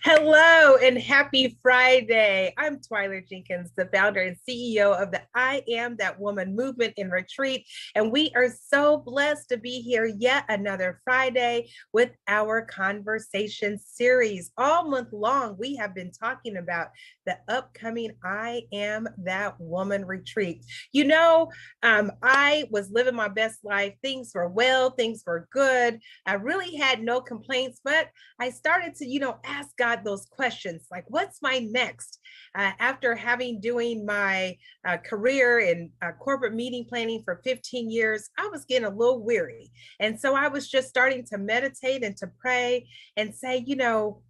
Hello and happy Friday. I'm Twyla Jenkins, the founder and CEO of the I Am That Woman movement in Retreat. And we are so blessed to be here yet another Friday with our conversation series. All month long, we have been talking about the upcoming I Am That Woman retreat. I was living my best life. Things were well, things were good. I really had no complaints, but I started to, ask God those questions like, what's my next? After having doing my career in corporate meeting planning for 15 years, I was getting a little weary. And so I was just starting to meditate and to pray and say,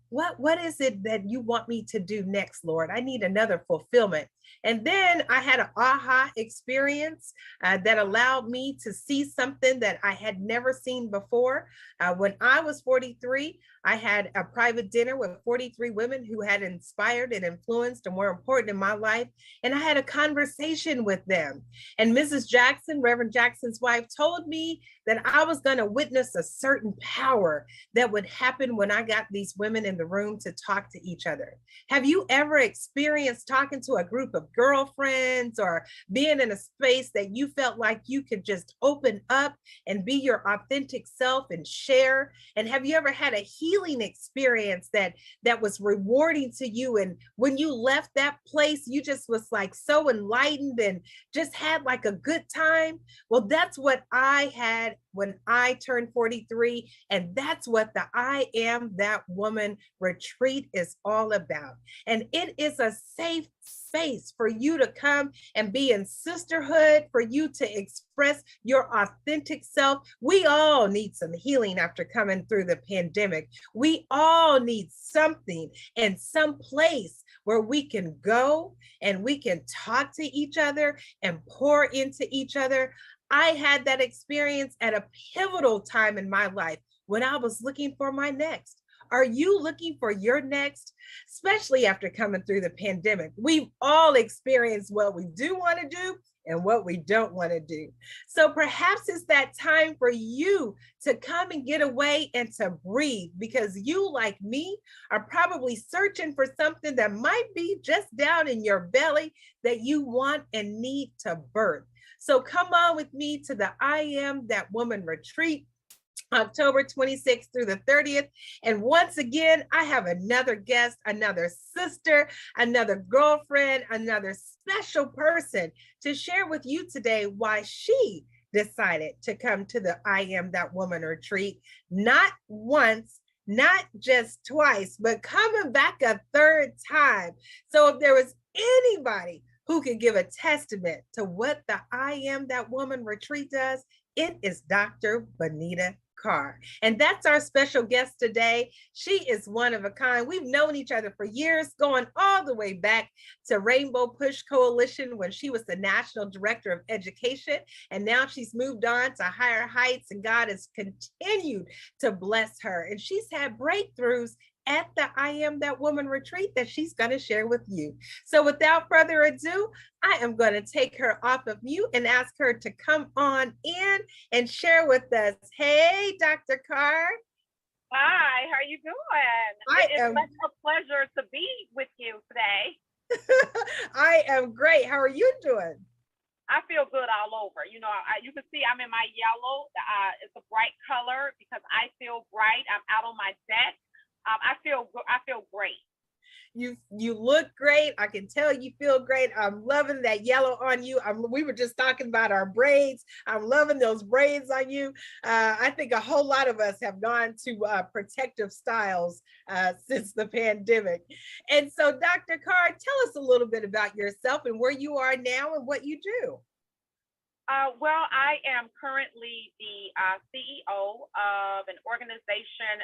what is it that you want me to do next, Lord? I need another fulfillment. And then I had an aha experience that allowed me to see something that I had never seen before. When I was 43, I had a private dinner with 43 women who had inspired and influenced and were important in my life. And I had a conversation with them. And Mrs. Jackson, Reverend Jackson's wife, told me that I was going to witness a certain power that would happen when I got these women in the room to talk to each other. Have you ever experienced talking to a group of girlfriends or being in a space that you felt like you could just open up and be your authentic self and share? And have you ever had a healing experience that was rewarding to you? And when you left that place, you just was like so enlightened and just had like a good time? Well, that's what I had when I turned 43. And that's what the I Am That Woman retreat is all about. And it is a safe space for you to come and be in sisterhood, for you to express your authentic self. We all need some healing after coming through the pandemic. We all need something and some place where we can go and we can talk to each other and pour into each other. I had that experience at a pivotal time in my life when I was looking for my next. Are you looking for your next? Especially after coming through the pandemic. We've all experienced what we do want to do and what we don't want to do. So perhaps it's that time for you to come and get away and to breathe, because you, like me, are probably searching for something that might be just down in your belly that you want and need to birth. So come on with me to the I Am That Woman retreat, October 26th through the 30th. And once again, I have another guest, another sister, another girlfriend, another special person to share with you today why she decided to come to the I Am That Woman retreat, not once, not just twice, but coming back a third time. So if there was anybody who could give a testament to what the I Am That Woman retreat does, it is Dr. Bonita Carr. And that's our special guest today. She is one of a kind. We've known each other for years, going all the way back to Rainbow Push Coalition when she was the National Director of Education. And now she's moved on to higher heights, and God has continued to bless her. And she's had breakthroughs at the I Am That Woman retreat that she's going to share with you. So without further ado, I am going to take her off of mute and ask her to come on in and share with us. Hey, Dr. Carr. Hi, how are you doing? It's such a pleasure to be with you today. I am great. How are you doing? I feel good all over. You can see I'm in my yellow. It's a bright color because I feel bright. I'm out on my deck. I feel great. You look great. I can tell you feel great. I'm loving that yellow on you. We were just talking about our braids. I'm loving those braids on you. I think a whole lot of us have gone to protective styles since the pandemic. And so, Dr. Carr, tell us a little bit about yourself and where you are now and what you do. Well, I am currently the CEO of an organization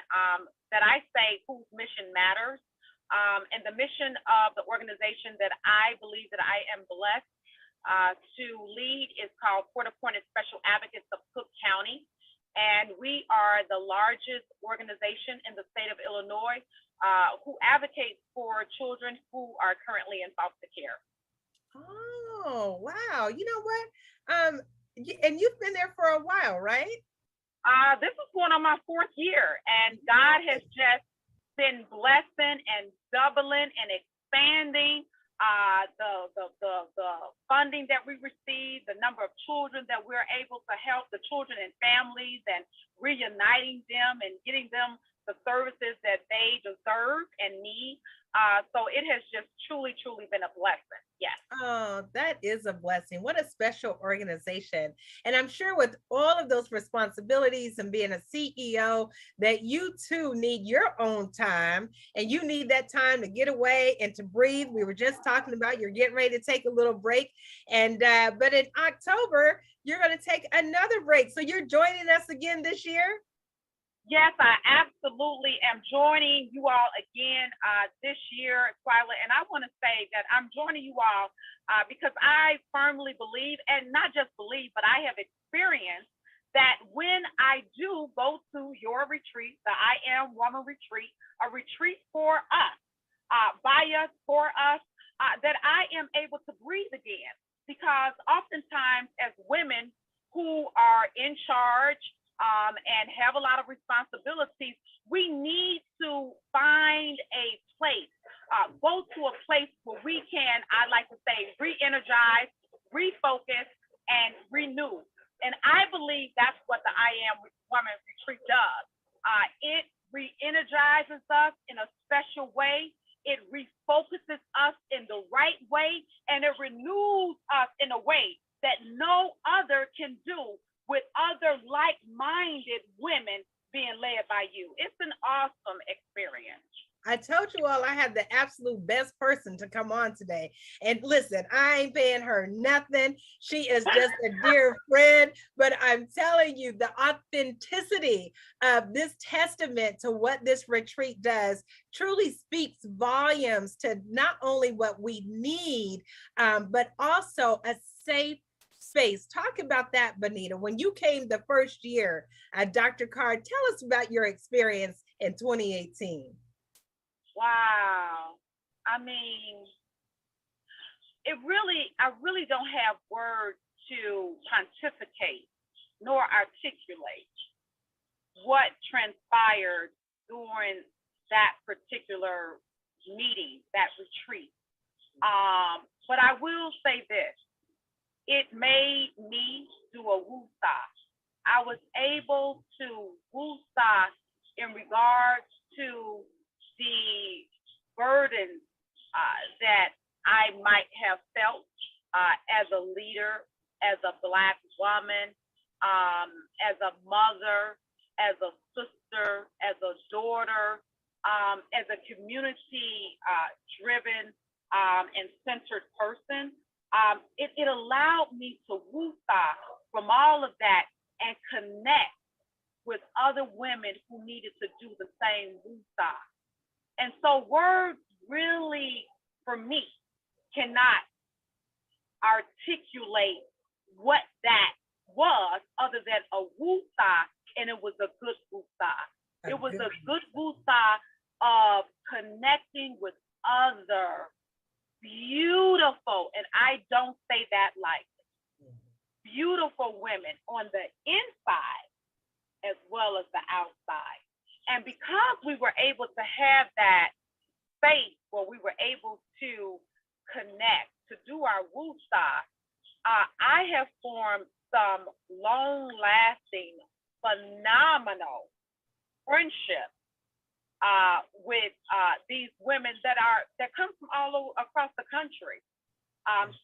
that I say whose mission matters. And the mission of the organization that I believe that I am blessed to lead is called Court Appointed Special Advocates of Cook County. And we are the largest organization in the state of Illinois who advocates for children who are currently in foster care. Oh, wow. You know what? And you've been there for a while, right? This is going on my 4th year, and God has just been blessing and doubling and expanding the funding that we receive, the number of children that we're able to help, the children and families, and reuniting them and getting them the services that they deserve and need. So it has just truly, truly been a blessing. Yes. Oh, that is a blessing. What a special organization. And I'm sure with all of those responsibilities and being a CEO, that you too need your own time and you need that time to get away and to breathe. We were just talking about you're getting ready to take a little break. And but in October, you're going to take another break. So you're joining us again this year? Yes, I absolutely am joining you all again this year, Twyla. And I want to say that I'm joining you all because I firmly believe, and not just believe, but I have experienced that when I do go to your retreat, the I Am Woman Retreat, a retreat for us, by us, for us, that I am able to breathe again. Because oftentimes as women who are in charge, and have a lot of responsibilities, we need to find a place, go to a place where we can, I like to say, re-energize, refocus, and renew. And I believe that's what the I Am Woman Retreat does. It re-energizes us in a special way. It refocuses us in the right way, and it renews us in a way that no other can do, with other like-minded women being led by you. It's an awesome experience. I told you all I had the absolute best person to come on today. And listen, I ain't paying her nothing. She is just a dear friend, but I'm telling you, the authenticity of this testament to what this retreat does truly speaks volumes to not only what we need, but also a safe space. Talk about that, Bonita. When you came the first year, Dr. Carr, tell us about your experience in 2018. Wow. I mean, I really don't have words to pontificate nor articulate what transpired during that particular meeting, that retreat. But I will say this. It made me do a woosah. I was able to woosah in regards to the burdens that I might have felt as a leader, as a Black woman, as a mother, as a sister, as a daughter, as a community driven and centered person. It allowed me to woosah from all of that and connect with other women who needed to do the same woosah. And so words really, for me, cannot articulate what that was other than a woosah, and it was a good woosah. It was a good woosah of connecting with other beautiful, and I don't say that lightly, beautiful women on the inside as well as the outside. And because we were able to have that space where we were able to connect, to do our woosah, I have formed some long-lasting, phenomenal friendships with these women that come from all over across the country.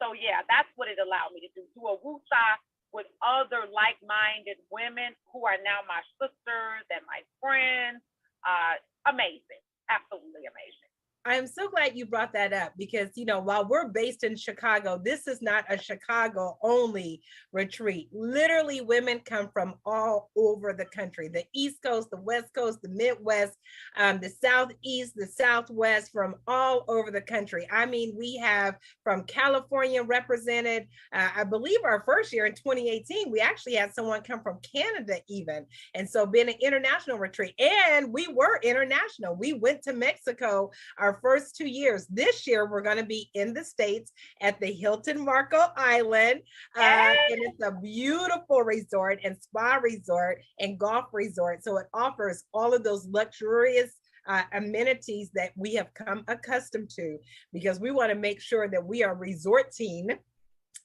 So yeah, that's what it allowed me to do a woosah with other like-minded women who are now my sisters and my friends. Amazing, absolutely amazing. I'm so glad you brought that up because, you know, while we're based in Chicago, this is not a Chicago only retreat. Literally, women come from all over the country, the East Coast, the West Coast, the Midwest, the Southeast, the Southwest, from all over the country. I mean, we have from California represented. I believe our first year in 2018, we actually had someone come from Canada even. And so being an international retreat, and we were international. We went to Mexico our first 2 years. This year, we're going to be in the States at the Hilton Marco Island. And it's a beautiful resort and spa resort and golf resort. So it offers all of those luxurious amenities that we have come accustomed to, because we want to make sure that we are resorting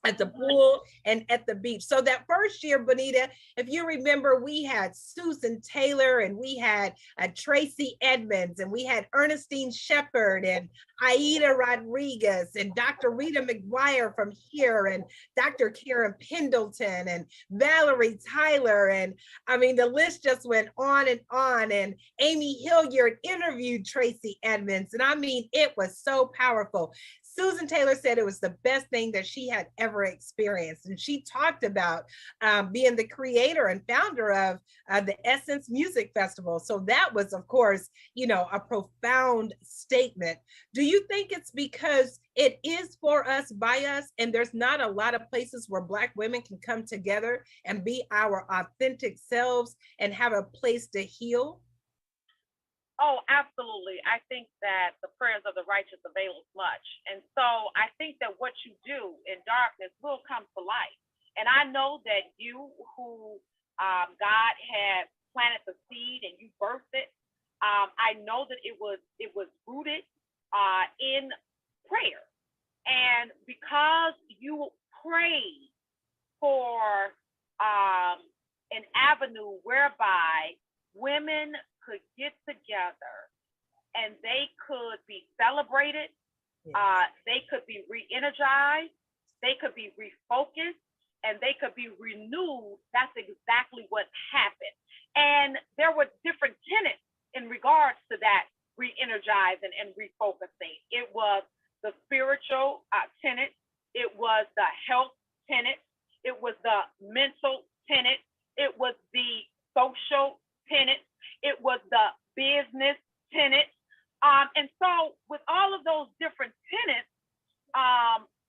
at the pool and at the beach. So that first year, Bonita, if you remember, we had Susan Taylor and we had Tracy Edmonds and we had Ernestine Shepherd and Aida Rodriguez and Dr. Rita McGuire from here and Dr. Karen Pendleton and Valerie Tyler. And I mean, the list just went on. And Amy Hilliard interviewed Tracy Edmonds. And I mean, it was so powerful. Susan Taylor said it was the best thing that she had ever experienced. And she talked about being the creator and founder of the Essence Music Festival. So that was, of course, you know, a profound statement. Do you think it's because it is for us, by us, and there's not a lot of places where Black women can come together and be our authentic selves and have a place to heal? Oh, absolutely. I think that the prayers of the righteous avail much. And so I think that what you do in darkness will come to light. And I know that you who God had planted the seed and you birthed it, I know that it was rooted in prayer. And because you prayed for an avenue whereby women could get together and they could be celebrated, they could be re-energized, they could be refocused, and they could be renewed. That's exactly what happened. And there were different tenets in regards to that re-energizing and refocusing. It was the spiritual tenet, it was the health tenet, it was the mental tenet, it was the social tenet, it was the business tenet. And so with all of those different tenets,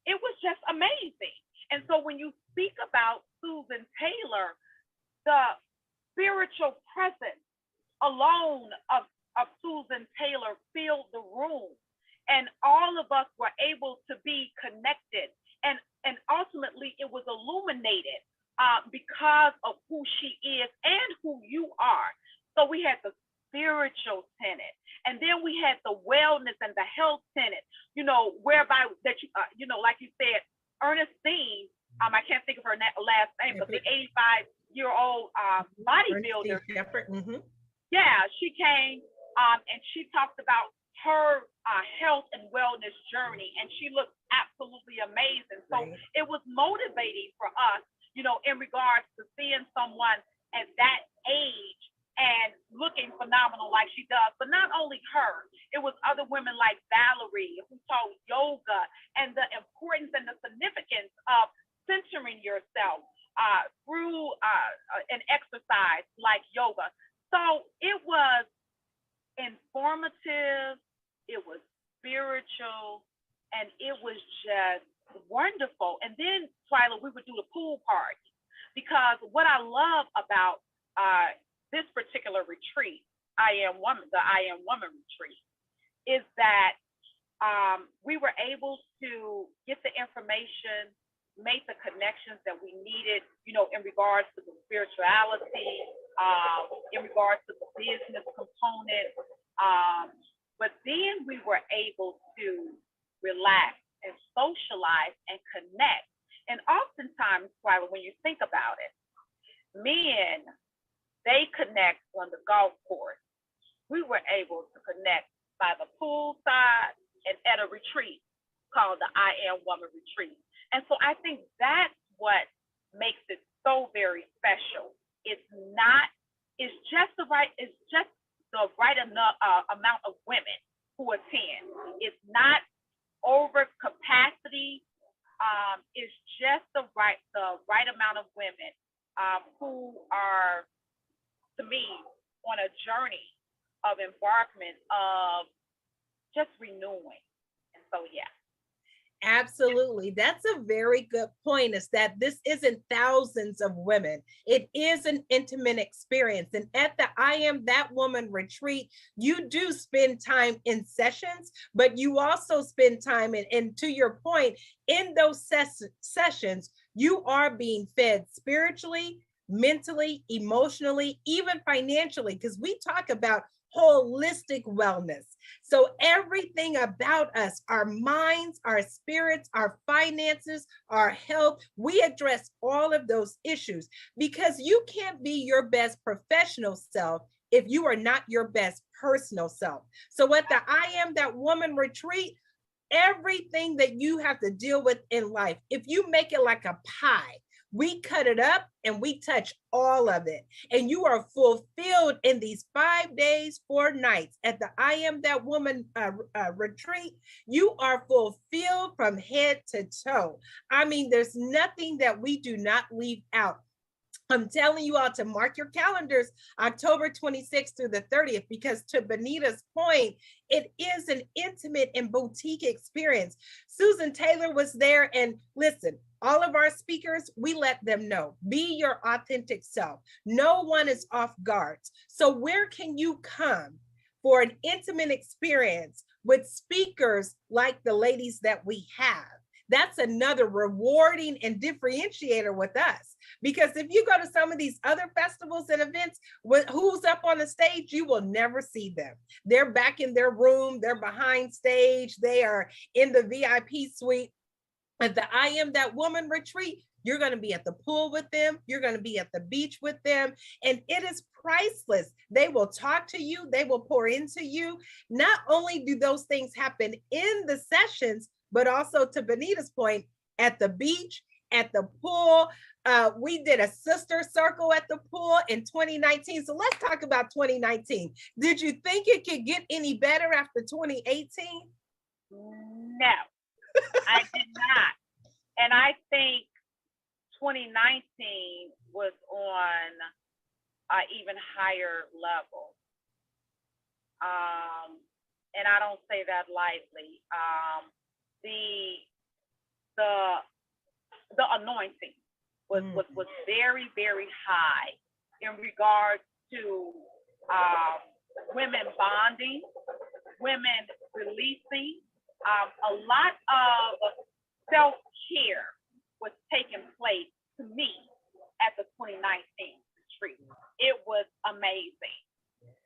it was just amazing. And so when you speak about Susan Taylor, the spiritual presence alone of Susan Taylor filled the room. And all of us were able to be connected. And ultimately it was illuminated because of who she is and who you are. So we had the spiritual tenet, and then we had the wellness and the health tenet, you know, whereby that you know, like you said, Ernestine, I can't think of her last name, but the 85-year-old bodybuilder. Mm-hmm. Yeah, she came and she talked about her health and wellness journey, and she looked absolutely amazing. So it was motivating for us, you know, in regards to seeing someone at that age and looking phenomenal like she does. But not only her, it was other women like Valerie who taught yoga and the importance and the significance of centering yourself through an exercise like yoga. So it was informative, it was spiritual, and it was just wonderful. And then, Twyla, we would do the pool party, because what I love about this particular retreat, the I Am Woman retreat, is that we were able to get the information, make the connections that we needed, you know, in regards to the spirituality, in regards to the business component. But then we were able to relax and socialize and connect. And oftentimes, when you think about it, men, they connect on the golf course. We were able to connect by the poolside and at a retreat called the I Am Woman Retreat. And so I think that's what makes it so very special. It's just the right amount of women who attend. It's not over capacity. It's just the right amount of women who are, to me, on a journey of embarkment of just renewing. And so, yeah. Absolutely. That's a very good point, is that this isn't thousands of women. It is an intimate experience. And at the I Am That Woman retreat, you do spend time in sessions, but you also spend time and to your point, in those sessions, you are being fed spiritually, mentally, emotionally, even financially, because we talk about holistic wellness. So everything about us, our minds, our spirits, our finances, our health, we address all of those issues because you can't be your best professional self if you are not your best personal self. So at the I Am That Woman retreat, everything that you have to deal with in life, if you make it like a pie, we cut it up and we touch all of it. And you are fulfilled in these 5 days, 4 nights at the I Am That Woman retreat. You are fulfilled from head to toe. I mean, there's nothing that we do not leave out. I'm telling you all to mark your calendars, October 26th through the 30th, because to Bonita's point, it is an intimate and boutique experience. Susan Taylor was there, and listen, all of our speakers, we let them know, be your authentic self. No one is off guard. So where can you come for an intimate experience with speakers like the ladies that we have? That's another rewarding and differentiator with us. Because if you go to some of these other festivals and events, who's up on the stage, you will never see them. They're back in their room, they're behind stage, they are in the VIP suite. At the I Am That Woman retreat, you're going to be at the pool with them, you're going to be at the beach with them, and it is priceless. They will talk to you, they will pour into you. Not only do those things happen in the sessions, but also to Bonita's point, at the beach, at the pool. We did a sister circle at the pool in 2019. So let's talk about 2019. Did you think it could get any better after 2018? No, I did not. And I think 2019 was on an even higher level. And I don't say that lightly. The anointing was very, very high in regards to women bonding, women releasing. A lot of self-care was taking place to me at the 2019 retreat. It was amazing.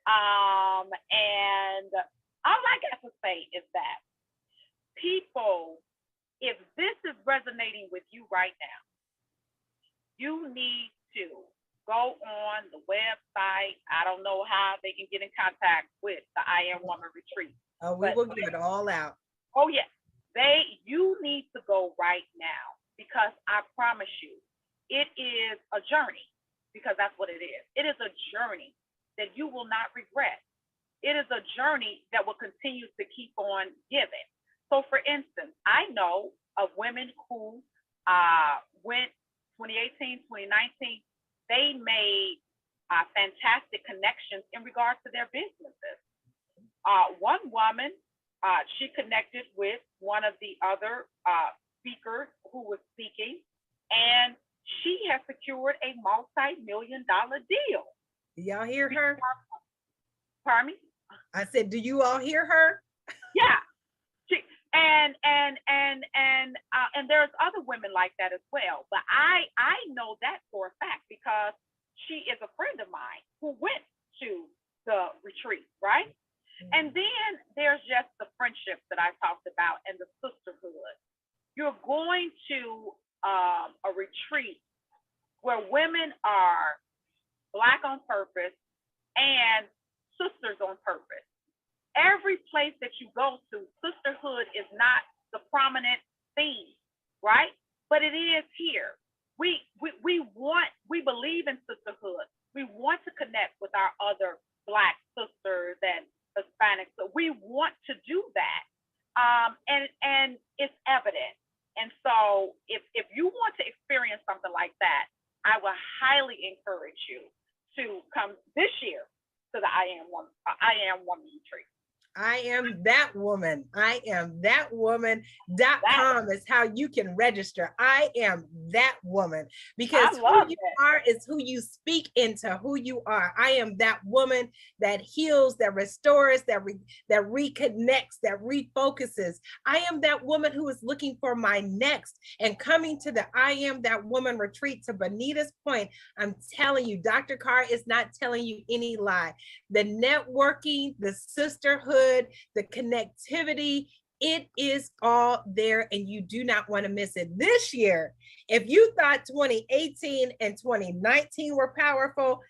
And all I got to say is that people, if this is resonating with you right now, you need to go on the website. I don't know how they can get in contact with the I Am Woman Retreat. Oh, we will give it all out. Oh, yes. You need to go right now, because I promise you, it is a journey, because that's what it is. It is a journey that you will not regret. It is a journey that will continue to keep on giving. So for instance, I know of women who went 2018, 2019, they made fantastic connections in regards to their businesses. One woman, she connected with one of the other speakers who was speaking, and she has secured a multi-million-dollar deal. Do y'all hear her? Pardon me? I said, do you all hear her? Yeah. And there's other women like that as well. But I know that for a fact, because she is a friend of mine who went to the retreat, right? And then there's just the friendships that I talked about and the sisterhood. You're going to a retreat where women are Black on purpose and sisters on purpose. Every place that you go to, sisterhood is not the prominent theme, right? But it is here. We believe in sisterhood. We want to connect with our other Black sisters and Hispanics. So we want to do that. And it's evident. And so if you want to experience something like that, I will highly encourage you to come this year to the I Am Woman Retreat. I am that woman. I am that woman.com is how you can register. I am that woman because I who love you that. are is who you speak into who you are. I am that woman that heals, that restores, that reconnects, that refocuses. I am that woman who is looking for my next and coming to the I am that woman retreat. To Bonita's point, I'm telling you, Dr. Carr is not telling you any lie. The networking, the sisterhood, the connectivity, it is all there and you do not want to miss it. This year, if you thought 2018 and 2019 were powerful,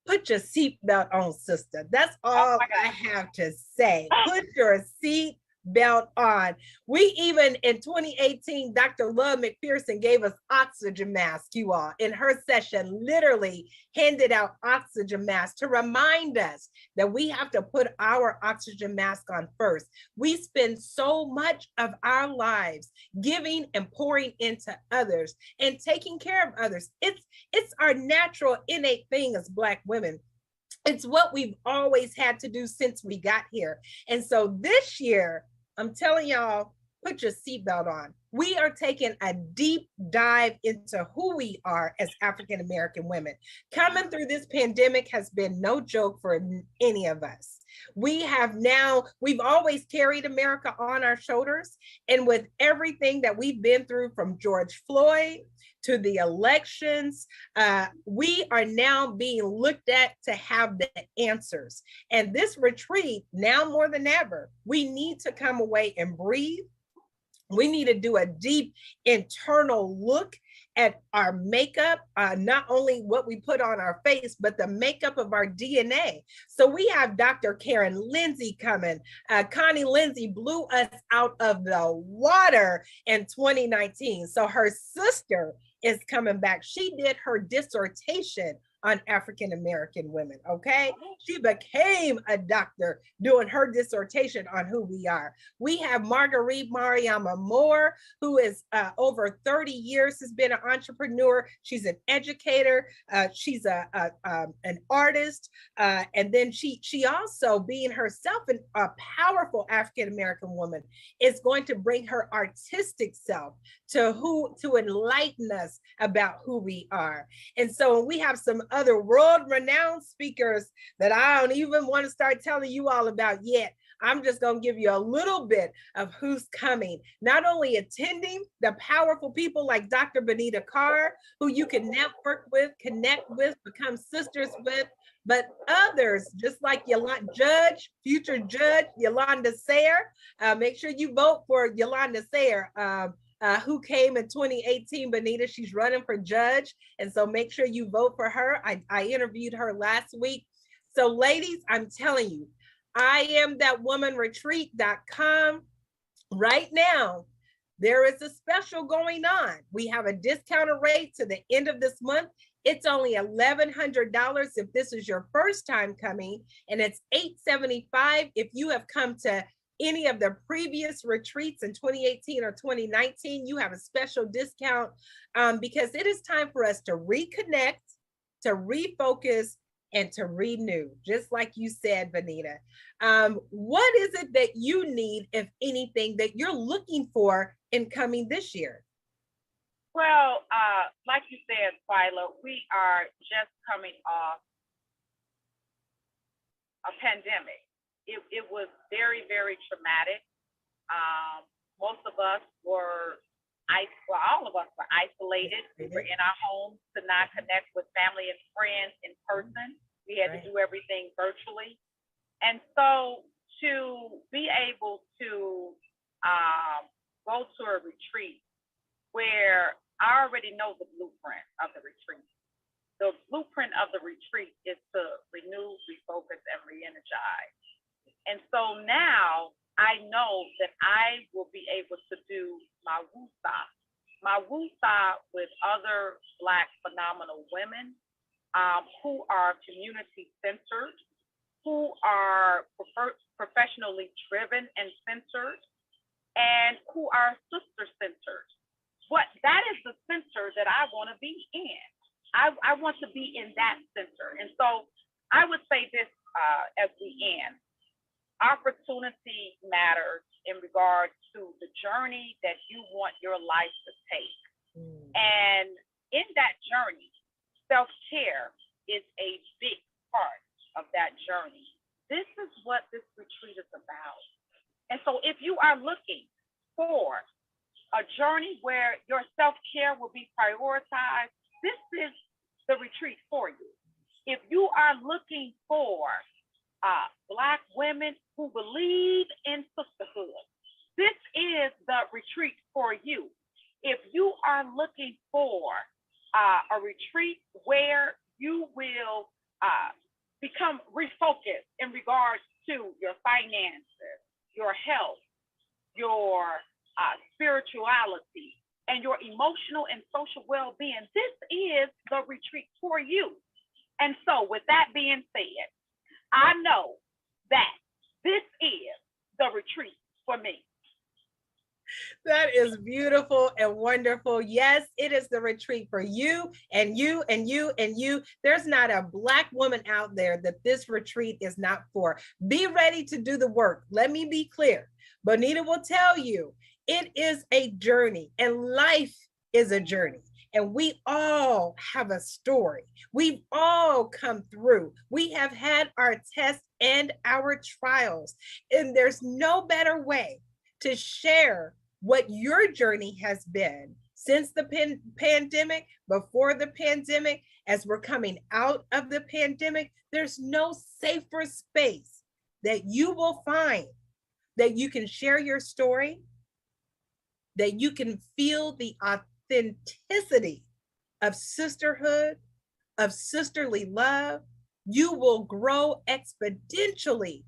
put your seatbelt on, sister. That's Oh all my I God. have to say. Put your seat belt on. We even in 2018, Dr. Love McPherson gave us oxygen masks, you all, in her session, literally handed out oxygen masks to remind us that we have to put our oxygen mask on first. We spend so much of our lives giving and pouring into others and taking care of others. It's our natural innate thing as Black women. It's what we've always had to do since we got here. And so this year, I'm telling y'all, put your seatbelt on. We are taking a deep dive into who we are as African American women. Coming through this pandemic has been no joke for any of us. We've always carried America on our shoulders. And with everything that we've been through from George Floyd to the elections, we are now being looked at to have the answers. And this retreat, now more than ever, we need to come away and breathe. We need to do a deep internal look at our makeup, not only what we put on our face, but the makeup of our DNA. So we have Dr. Karen Lindsay coming. Connie Lindsay blew us out of the water in 2019. So her sister is coming back. She did her dissertation on African American women, okay? She became a doctor doing her dissertation on who we are. We have Marguerite Mariama Moore, who is over 30 years has been an entrepreneur. She's an educator. She's an artist. And then she also, being herself a powerful African American woman, is going to bring her artistic self to enlighten us about who we are. And so we have some other world-renowned speakers that I don't even want to start telling you all about yet. I'm just going to give you a little bit of who's coming. Not only attending, the powerful people like Dr. Bonita Carr, who you can network with, connect with, become sisters with, but others, just like future Judge Yolanda Sayre. Make sure you vote for Yolanda Sayre. Who came in 2018, Bonita. She's running for judge. And so make sure you vote for her. I interviewed her last week. So ladies, I'm telling you, I am that woman retreat.com right now. There is a special going on. We have a discounted rate to the end of this month. It's only $1,100 if this is your first time coming, and it's $875 if you have come to any of the previous retreats in 2018 or 2019. You have a special discount because it is time for us to reconnect, to refocus, and to renew, just like you said, Bonita. What is it that you need, if anything, that you're looking for in coming this year? Well, like you said, Twyla, we are just coming off a pandemic. It was very, very traumatic. Most of us were, all of us were isolated. We were in our homes to not connect with family and friends in person. We had to do everything virtually. And so to be able to go to a retreat where I already know the blueprint of the retreat. The blueprint of the retreat is to renew, refocus, and re-energize. And so now I know that I will be able to do my woosah with other Black phenomenal women who are community centered, who are professionally driven and centered, and who are sister centered. That is the center that I want to be in. I want to be in that center. And so I would say this as we end. opportunity matters in regards to the journey that you want your life to take. And in that journey, self-care is a big part of that journey. This is what this retreat is about. And so if you are looking for a journey where your self-care will be prioritized, this is the retreat for you. If you are looking for Black women who believe in sisterhood, this is the retreat for you. If you are looking for a retreat where you will become refocused in regards to your finances, your health, your spirituality, and your emotional and social well-being, this is the retreat for you. And so with that being said, I know that this is the retreat for me. That is beautiful and wonderful. Yes, it is the retreat for you and you and you and you. There's not a Black woman out there that this retreat is not for. Be ready to do the work. Let me be clear. Bonita will tell you, it is a journey, and life is a journey. And we all have a story. We've all come through. We have had our tests and our trials. And there's no better way to share what your journey has been since the pandemic, before the pandemic, as we're coming out of the pandemic. There's no safer space that you will find that you can share your story, that you can feel the authenticity of sisterhood, of sisterly love. You will grow exponentially,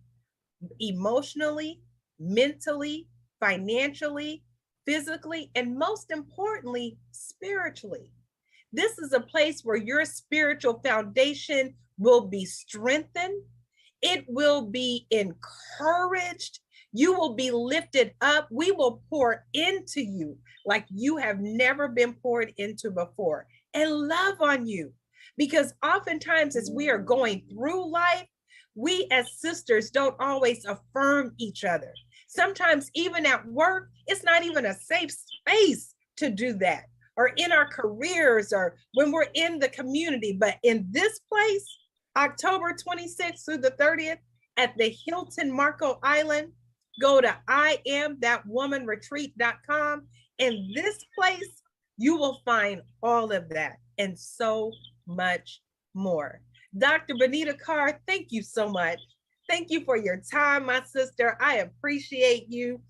emotionally, mentally, financially, physically, and most importantly, spiritually. This is a place where your spiritual foundation will be strengthened. It will be encouraged. You will be lifted up. We will pour into you like you have never been poured into before, and love on you. Because oftentimes as we are going through life, we as sisters don't always affirm each other. Sometimes even at work, it's not even a safe space to do that, or in our careers, or when we're in the community. But in this place, October 26th through the 30th at the Hilton Marco Island, go to IamThatWomanRetreat.com. In this place, you will find all of that and so much more. Dr. Bonita Carr, thank you so much. Thank you for your time, my sister. I appreciate you.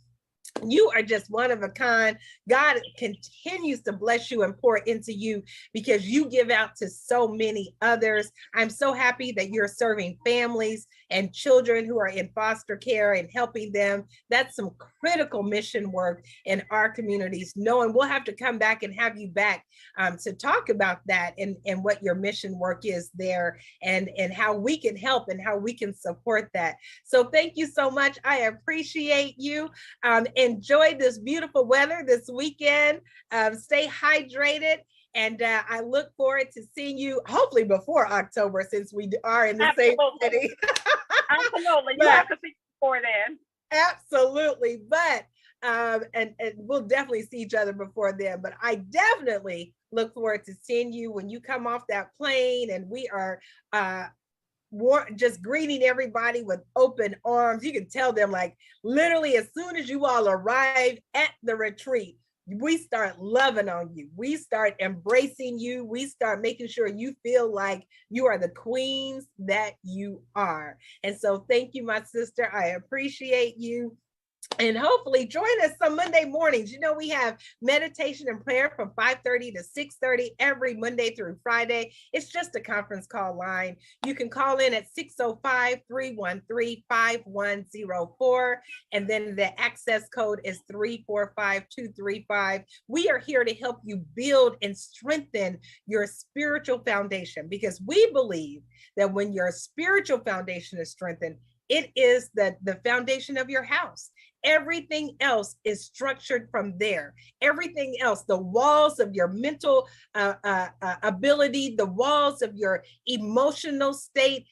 You are just one of a kind. God continues to bless you and pour into you because you give out to so many others. I'm so happy that you're serving families and children who are in foster care and helping them. That's some critical mission work in our communities. Knowing we'll have to come back and have you back to talk about that and what your mission work is there, and how we can help and how we can support that. So thank you so much. I appreciate you. Enjoy this beautiful weather this weekend. Stay hydrated. And I look forward to seeing you hopefully before October, since we are in the same city. Absolutely. You have to see before then. Absolutely. But and we'll definitely see each other before then. But I definitely look forward to seeing you when you come off that plane, and we are just greeting everybody with open arms. You can tell them, like, literally as soon as you all arrive at the retreat, we start loving on you. We start embracing you. We start making sure you feel like you are the queens that you are. And so thank you, my sister. I appreciate you. And hopefully join us some Monday mornings. You know, we have meditation and prayer from 5:30 to 6:30 every Monday through Friday. It's just a conference call line. You can call in at 605-313-5104. And then the access code is 345235. We are here to help you build and strengthen your spiritual foundation, because we believe that when your spiritual foundation is strengthened, it is the foundation of your house. Everything else is structured from there. Everything else, the walls of your mental ability, the walls of your emotional state,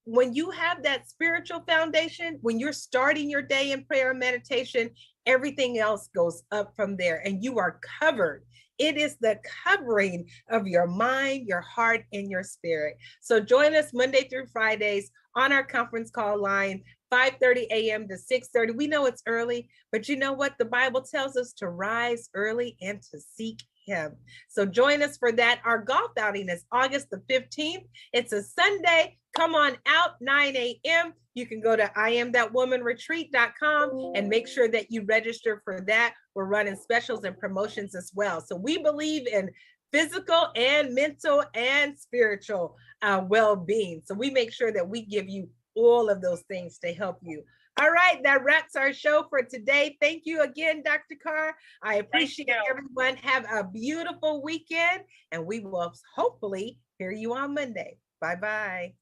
when you have that spiritual foundation, when you're starting your day in prayer and meditation, everything else goes up from there and you are covered. It is the covering of your mind, your heart, and your spirit. So join us Monday through Fridays on our conference call line, 5:30 a.m. to 6:30. We know it's early, but you know what? The Bible tells us to rise early and to seek him. So join us for that. Our golf outing is August the 15th. It's a Sunday. Come on out, 9 a.m. You can go to IamThatWomanRetreat.com and make sure that you register for that. We're running specials and promotions as well. So we believe in physical and mental and spiritual well-being. So we make sure that we give you all of those things to help you. All right, that wraps our show for today. Thank you again, Dr. Carr. I appreciate everyone. Have a beautiful weekend, and we will hopefully hear you on Monday. Bye-bye.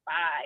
Bye.